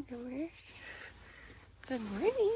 Universe. Good morning.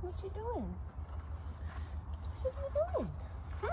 What you doing? What are you doing? Huh?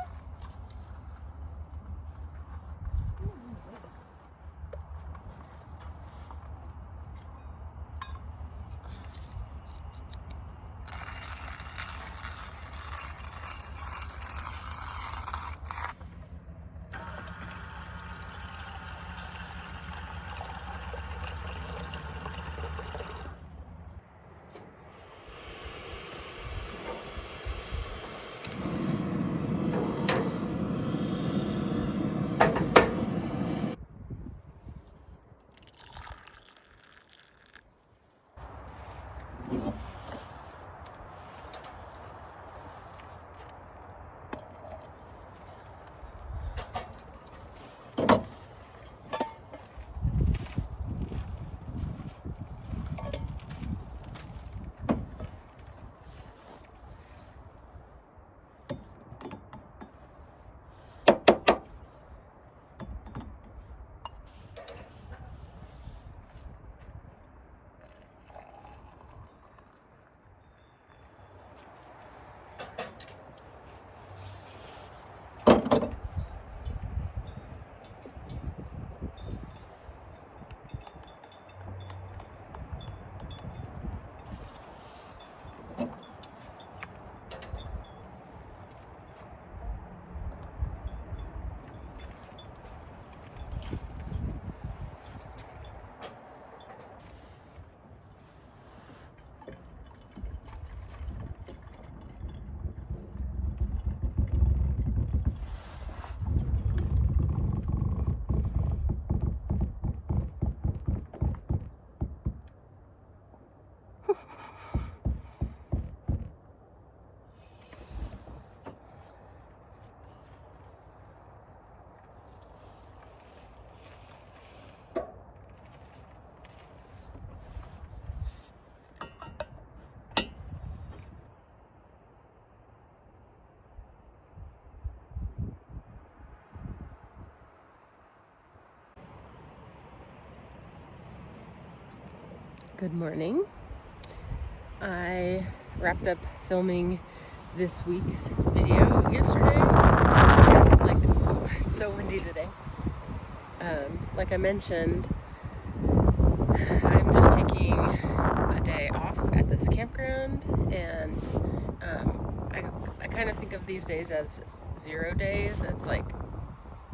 Good morning. I wrapped up filming this week's video yesterday. It's so windy today. Like I mentioned, I'm just taking a day off at this campground, and I kind of think of these days as 0 days. It's like,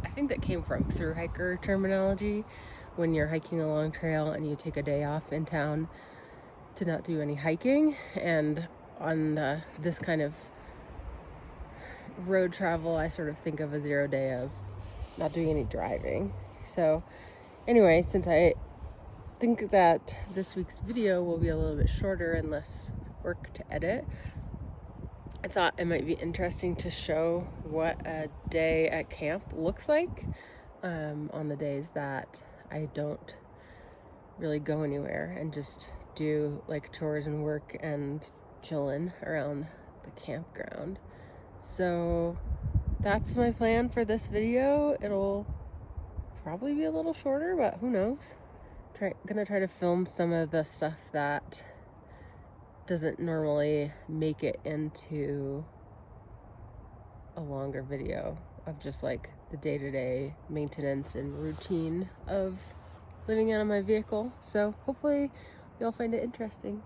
I think that came from thru hiker terminology, when you're hiking a long trail and you take a day off in town to not do any hiking. And on this kind of road travel, I sort of think of a 0 day of not doing any driving. So anyway, since I think that this week's video will be a little bit shorter and less work to edit, I thought it might be interesting to show what a day at camp looks like on the days that I don't really go anywhere and just do like chores and work and chillin' around the campground. So that's my plan for this video. It'll probably be a little shorter, but who knows. Gonna try to film some of the stuff that doesn't normally make it into a longer video of just like the day-to-day maintenance and routine of living out of my vehicle. So hopefully you'll find it interesting.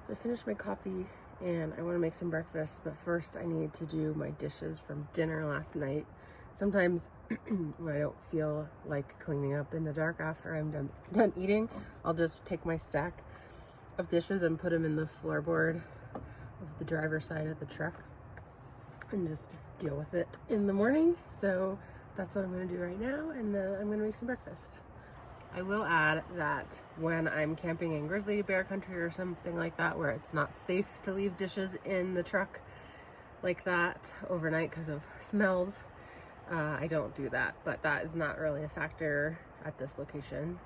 So I finished my coffee and I want to make some breakfast, but first I need to do my dishes from dinner last night. Sometimes when I don't feel like cleaning up in the dark after I'm done eating, I'll just take my stack of dishes and put them in the floorboard of the driver's side of the truck and just deal with it in the morning. So that's what I'm going to do right now, and I'm going to make some breakfast. I will add that when I'm camping in grizzly bear country or something like that, where it's not safe to leave dishes in the truck like that overnight because of smells, I don't do that, but that is not really a factor at this location.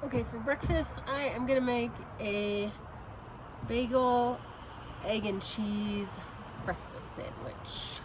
Okay, for breakfast, I am gonna make a bagel, egg and cheese breakfast sandwich.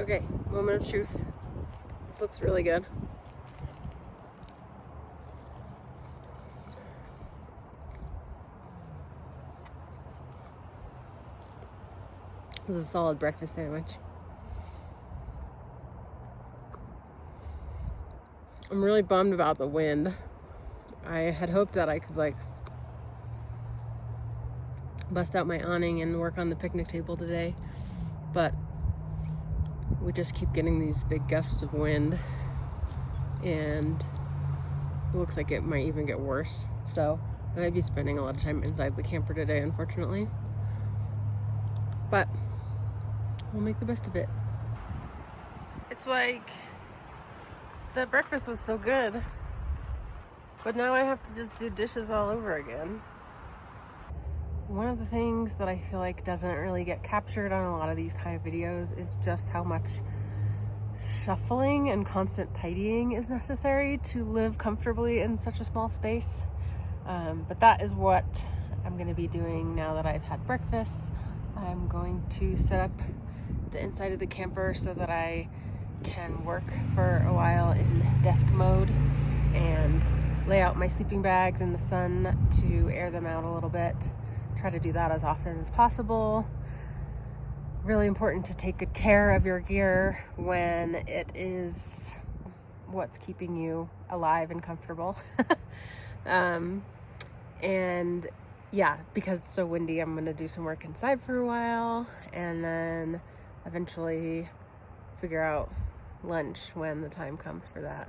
Okay, moment of truth. This looks really good. This is a solid breakfast sandwich. I'm really bummed about the wind. I had hoped that I could like bust out my awning and work on the picnic table today, but we just keep getting these big gusts of wind, and it looks like it might even get worse. So I might be spending a lot of time inside the camper today, unfortunately, but we'll make the best of it. It's like the breakfast was so good, but now I have to just do dishes all over again. One of the things that I feel like doesn't really get captured on a lot of these kind of videos is just how much shuffling and constant tidying is necessary to live comfortably in such a small space. But that is what I'm going to be doing now that I've had breakfast. I'm going to set up the inside of the camper so that I can work for a while in desk mode and lay out my sleeping bags in the sun to air them out a little bit. Try to do that as often as possible. Really important to take good care of your gear when it is what's keeping you alive and comfortable. And yeah, because it's so windy, I'm going to do some work inside for a while and then eventually figure out lunch when the time comes for that.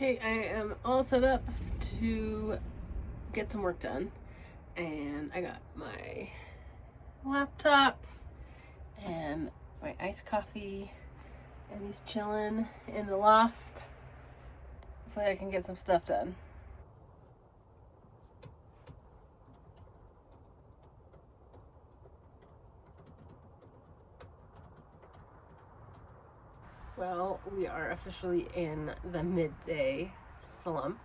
Okay, I am all set up to get some work done, and I got my laptop and my iced coffee. Emmy's chilling in the loft. Hopefully I can get some stuff done. Well, we are officially in the midday slump.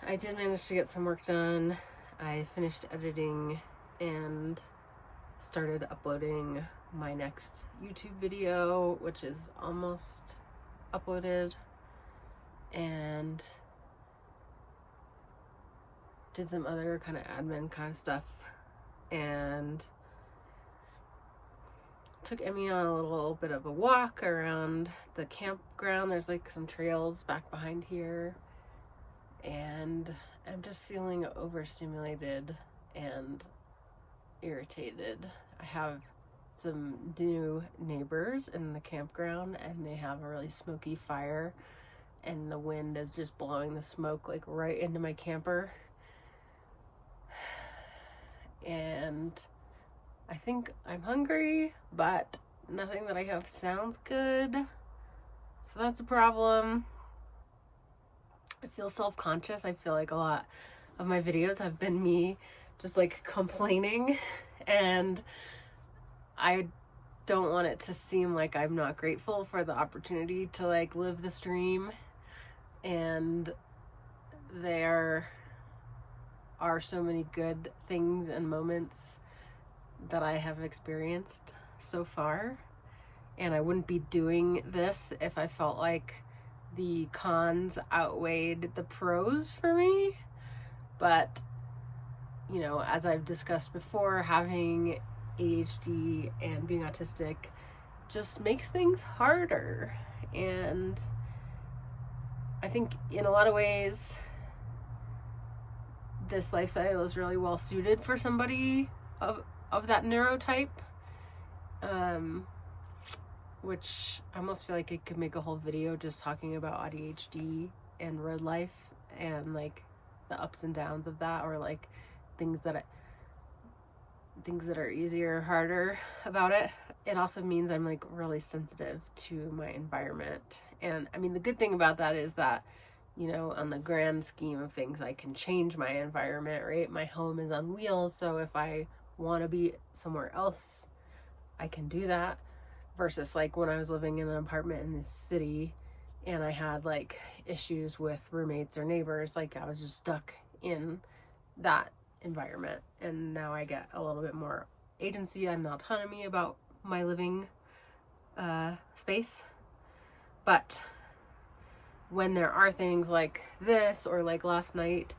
I did manage to get some work done. I finished editing and started uploading my next YouTube video, which is almost uploaded, and did some other kind of admin kind of stuff, and took Emmy on a little bit of a walk around the campground. There's like some trails back behind here, and I'm just feeling overstimulated and irritated. I have some new neighbors in the campground, and they have a really smoky fire, and the wind is just blowing the smoke like right into my camper. And I think I'm hungry, but nothing that I have sounds good, so that's a problem. I feel self-conscious. I feel like a lot of my videos have been me just like complaining, and I don't want it to seem like I'm not grateful for the opportunity to like live this dream. And there are so many good things and moments that I have experienced so far, and I wouldn't be doing this if I felt like the cons outweighed the pros for me. But you know, as I've discussed before, having ADHD and being autistic just makes things harder, and I think in a lot of ways this lifestyle is really well suited for somebody of that neurotype, which I almost feel like it could make a whole video just talking about ADHD and road life and like the ups and downs of that, or like things that things that are easier or harder about it. It also means I'm like really sensitive to my environment. And I mean, the good thing about that is that, you know, on the grand scheme of things, I can change my environment, right? My home is on wheels, so if I want to be somewhere else, I can do that. Versus like when I was living in an apartment in this city and I had like issues with roommates or neighbors, like I was just stuck in that environment. And now I get a little bit more agency and autonomy about my living space. But when there are things like this, or like last night,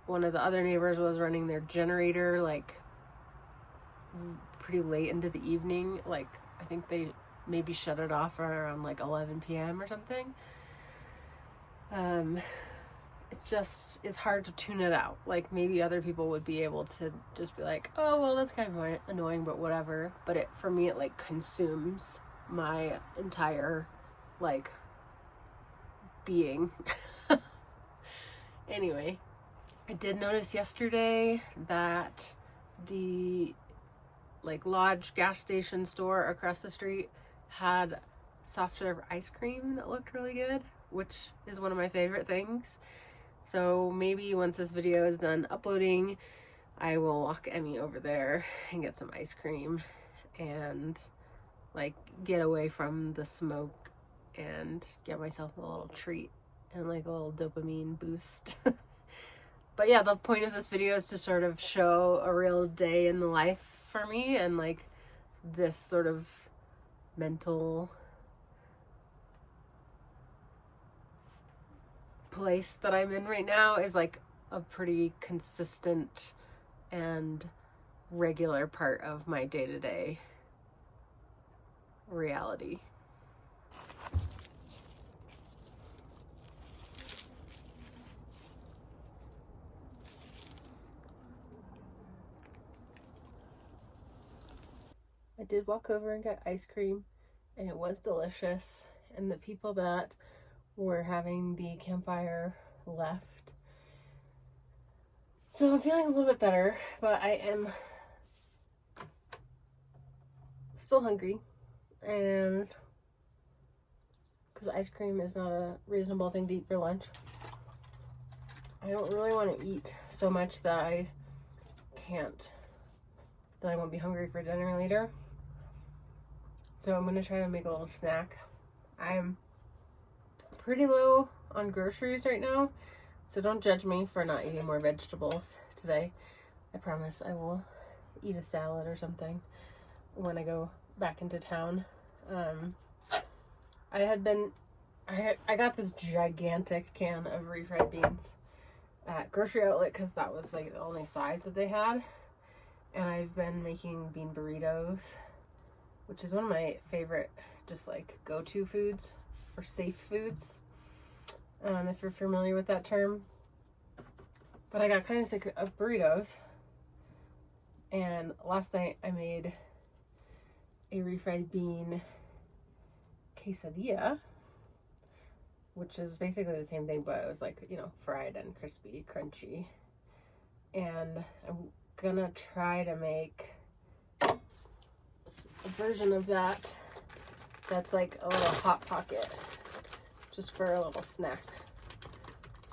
one of the other neighbors was running their generator like pretty late into the evening. Like I think they maybe shut it off around like 11 p.m. or something. It just is hard to tune it out. Like maybe other people would be able to just be like, oh well, that's kind of annoying, but whatever. But it, for me, it like consumes my entire like being. Anyway, I did notice yesterday that the like Lodge gas station store across the street had soft serve ice cream that looked really good, which is one of my favorite things. So maybe once this video is done uploading, I will walk Emmy over there and get some ice cream and like get away from the smoke and get myself a little treat and like a little dopamine boost. But yeah, the point of this video is to sort of show a real day in the life for me, and like this sort of mental place that I'm in right now is like a pretty consistent and regular part of my day-to-day reality. I did walk over and get ice cream, and it was delicious, and the people that were having the campfire left. So I'm feeling a little bit better, but I am still hungry, and because ice cream is not a reasonable thing to eat for lunch, I don't really want to eat so much that I won't be hungry for dinner later. So I'm going to try to make a little snack. I'm pretty low on groceries right now, so don't judge me for not eating more vegetables today. I promise I will eat a salad or something when I go back into town. I got this gigantic can of refried beans at grocery outlet because that was like the only size that they had, and I've been making bean burritos, which is one of my favorite just like go-to foods or safe foods, if you're familiar with that term. But I got kind of sick of burritos, and last night I made a refried bean quesadilla, which is basically the same thing, but it was like, you know, fried and crispy, crunchy. And I'm gonna try to make a version of that that's like a little hot pocket, just for a little snack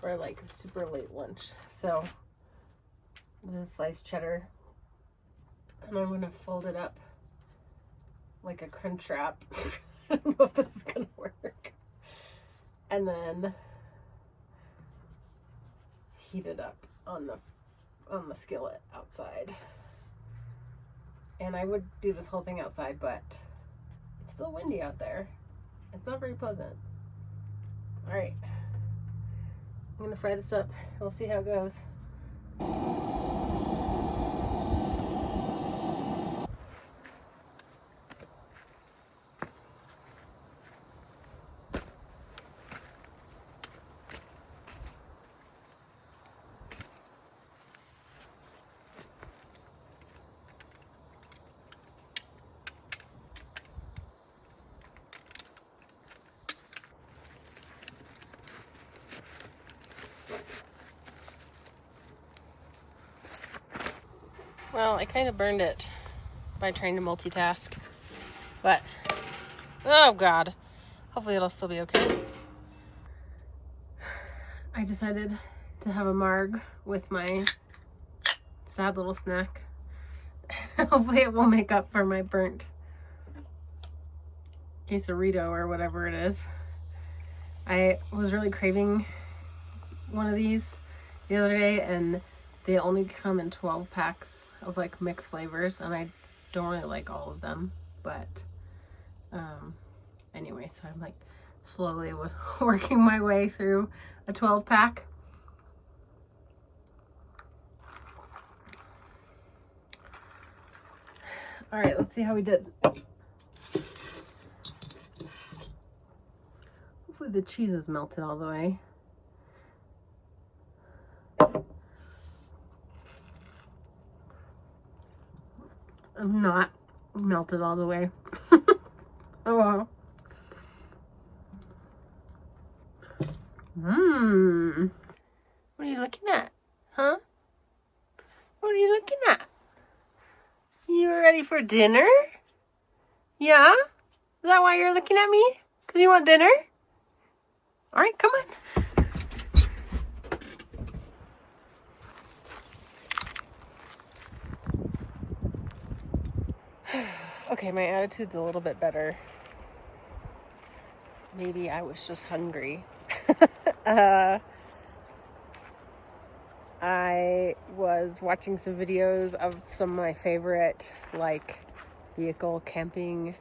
or like super late lunch. So this is sliced cheddar, and I'm gonna fold it up like a crunch wrap. I don't know if this is gonna work. And then heat it up on the skillet outside. And I would do this whole thing outside, but it's still windy out there. It's not very pleasant. All right, I'm gonna fry this up. We'll see how it goes. Well, I kind of burned it by trying to multitask. But, oh God. Hopefully it'll still be okay. I decided to have a marg with my sad little snack. Hopefully it will make up for my burnt quesarito or whatever it is. I was really craving one of these the other day, and they only come in 12 packs of like mixed flavors, and I don't really like all of them, but anyway, so I'm like slowly working my way through a 12 pack. All right, let's see how we did. Hopefully the cheese is melted all the way. I'm not melted all the way. Oh well. What are you looking at? Huh? What are you looking at? You ready for dinner? Yeah? Is that why you're looking at me? Because you want dinner? Alright, come on. Okay, my attitude's a little bit better. Maybe I was just hungry. I was watching some videos of some of my favorite like vehicle camping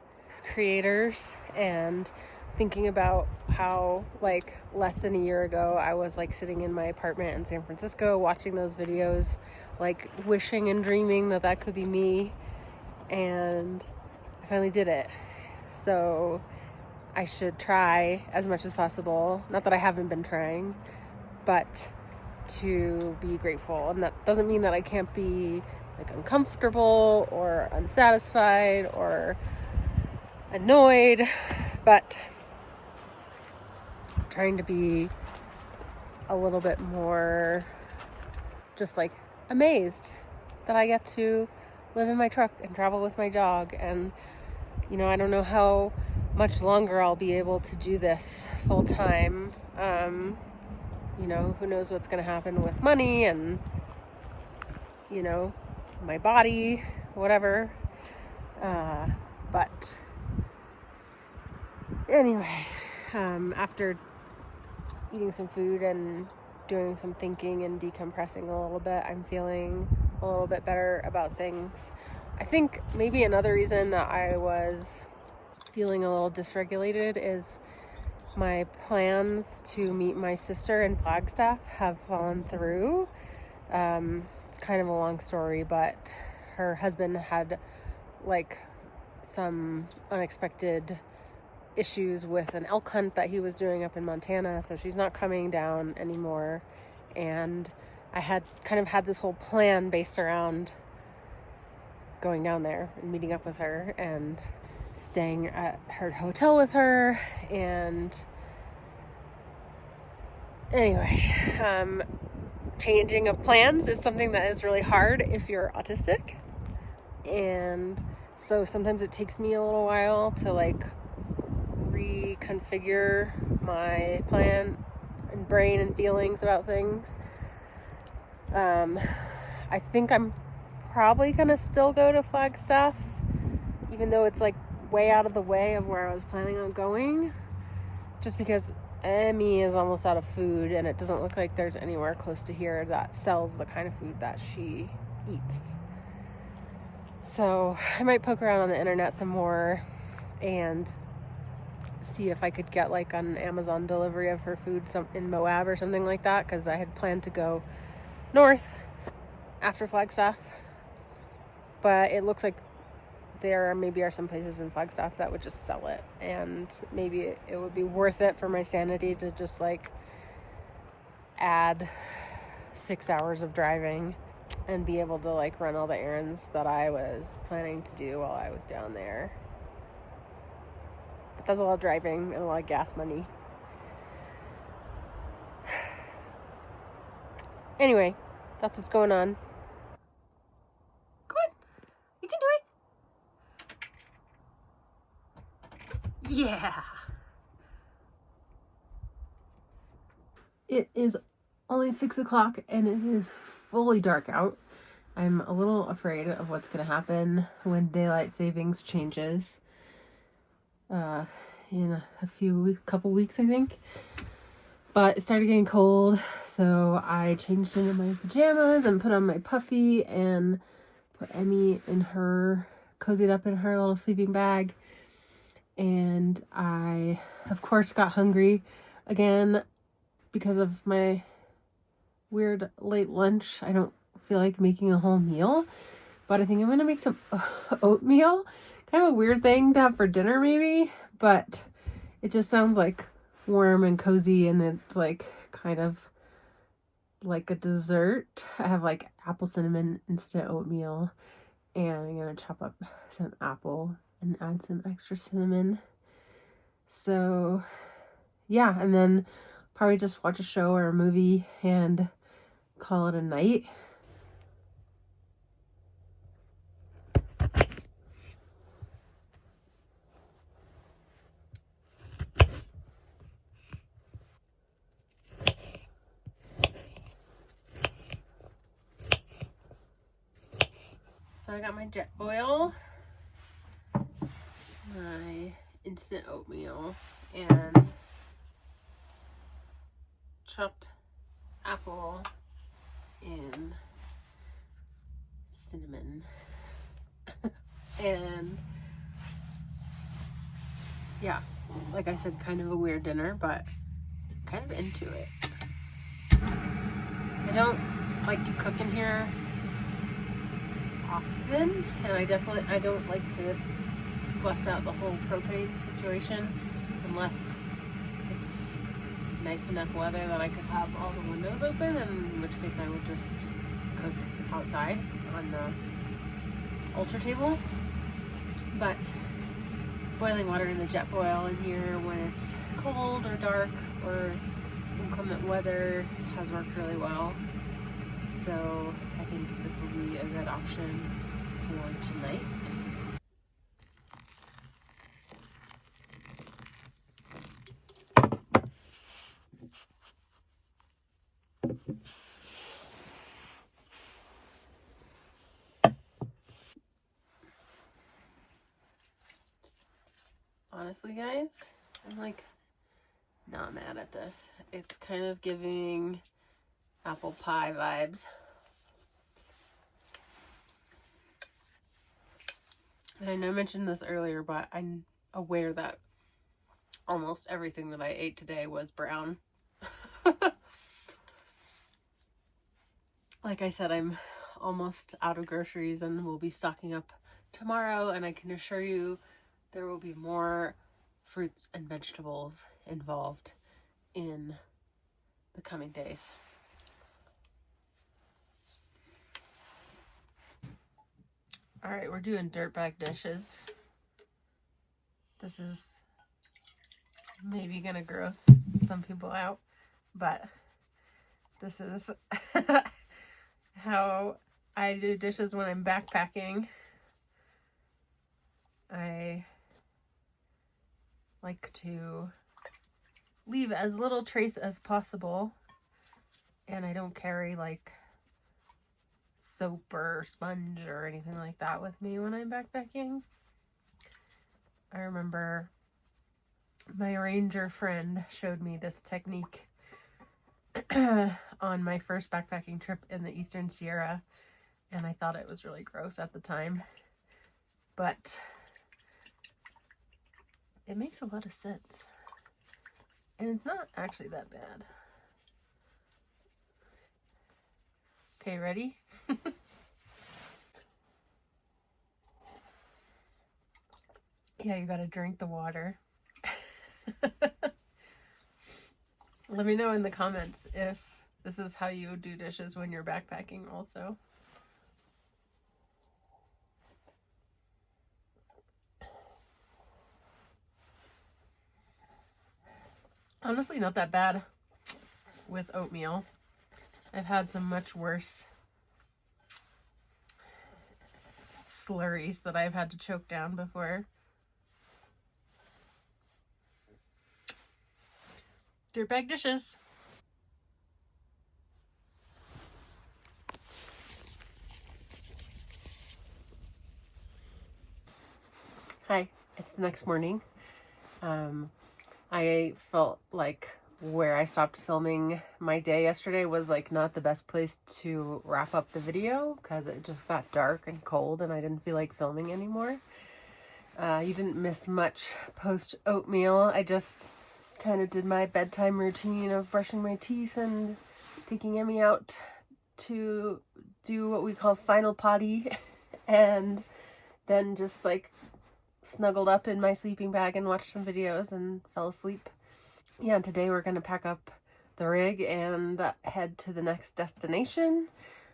creators and thinking about how like less than a year ago I was like sitting in my apartment in San Francisco watching those videos, like wishing and dreaming that that could be me, and I finally did it. So I should try as much as possible, not that I haven't been trying, but to be grateful. And that doesn't mean that I can't be like uncomfortable or unsatisfied or annoyed, but trying to be a little bit more just like amazed that I get to live in my truck and travel with my dog. And you know, I don't know how much longer I'll be able to do this full time. You know, who knows what's going to happen with money and, you know, my body, whatever. But anyway, after eating some food and doing some thinking and decompressing a little bit, I'm feeling a little bit better about things. I think maybe another reason that I was feeling a little dysregulated is my plans to meet my sister in Flagstaff have fallen through. It's kind of a long story, but her husband had like some unexpected issues with an elk hunt that he was doing up in Montana, so she's not coming down anymore. And I had kind of had this whole plan based around going down there and meeting up with her and staying at her hotel with her. And anyway, changing of plans is something that is really hard if you're autistic, and so sometimes it takes me a little while to like reconfigure my plan and brain and feelings about things. I think I'm probably gonna still go to Flagstaff, even though it's like way out of the way of where I was planning on going, just because Emmy is almost out of food and it doesn't look like there's anywhere close to here that sells the kind of food that she eats. So I might poke around on the internet some more and see if I could get like an Amazon delivery of her food in Moab or something like that, because I had planned to go north after Flagstaff, but it looks like there maybe are some places in Flagstaff that would just sell it, and maybe it would be worth it for my sanity to just like add 6 hours of driving and be able to like run all the errands that I was planning to do while I was down there. But that's a lot of driving and a lot of gas money. Anyway, that's what's going on. Come Yeah. It is only 6 o'clock and it is fully dark out. I'm a little afraid of what's going to happen when daylight savings changes in a couple weeks, I think. But it started getting cold, so I changed into my pajamas and put on my puffy and put Emmy cozied up in her little sleeping bag. And I, of course, got hungry again because of my weird late lunch. I don't feel like making a whole meal, but I think I'm going to make some oatmeal. Kind of a weird thing to have for dinner maybe, but it just sounds like warm and cozy, and it's like kind of like a dessert. I have like apple cinnamon instant oatmeal, and I'm gonna chop up some apple and add some extra cinnamon. So yeah, and then probably just watch a show or a movie and call it a night. So I got my jet oil, my instant oatmeal, and chopped apple and cinnamon. And yeah, like I said, kind of a weird dinner, but kind of into it. I don't like to cook in here often, and I don't like to bust out the whole propane situation unless it's nice enough weather that I could have all the windows open, and in which case I would just cook outside on the ultra table. But boiling water in the jet boil in here when it's cold or dark or inclement weather has worked really well. So I think this will be a good option for tonight. Honestly, guys, I'm like not mad at this. It's kind of giving apple pie vibes. And I know I mentioned this earlier, but I'm aware that almost everything that I ate today was brown. Like I said, I'm almost out of groceries and we'll be stocking up tomorrow, and I can assure you there will be more fruits and vegetables involved in the coming days. All right, we're doing dirtbag dishes. This is maybe gonna gross some people out, but this is how I do dishes when I'm backpacking. I like to leave as little trace as possible, and I don't carry like soap or sponge or anything like that with me when I'm backpacking. I remember my ranger friend showed me this technique on my first backpacking trip in the Eastern Sierra, and I thought it was really gross at the time, but it makes a lot of sense, and it's not actually that bad. Okay, ready? Yeah, you gotta drink the water. Let me know in the comments if this is how you do dishes when you're backpacking also. Honestly, not that bad with oatmeal. I've had some much worse slurries that I've had to choke down before. Dirtbag dishes. Hi, it's the next morning. I felt like where I stopped filming my day yesterday was like not the best place to wrap up the video because it just got dark and cold and I didn't feel like filming anymore. You didn't miss much post oatmeal. I just kind of did my bedtime routine of brushing my teeth and taking Emmy out to do what we call final potty and then just like snuggled up in my sleeping bag and watched some videos and fell asleep. Yeah, and today we're going to pack up the rig and head to the next destination.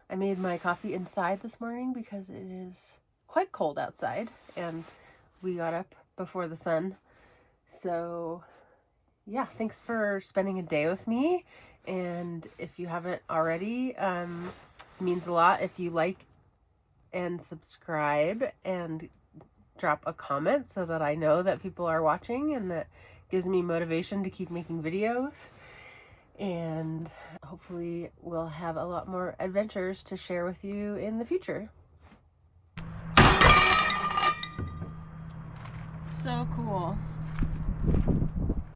I made my coffee inside this morning because it is quite cold outside and we got up before the sun. So yeah, thanks for spending a day with me. And if you haven't already, it means a lot if you like and subscribe and drop a comment so that I know that people are watching, and that gives me motivation to keep making videos. And hopefully we'll have a lot more adventures to share with you in the future. So cool.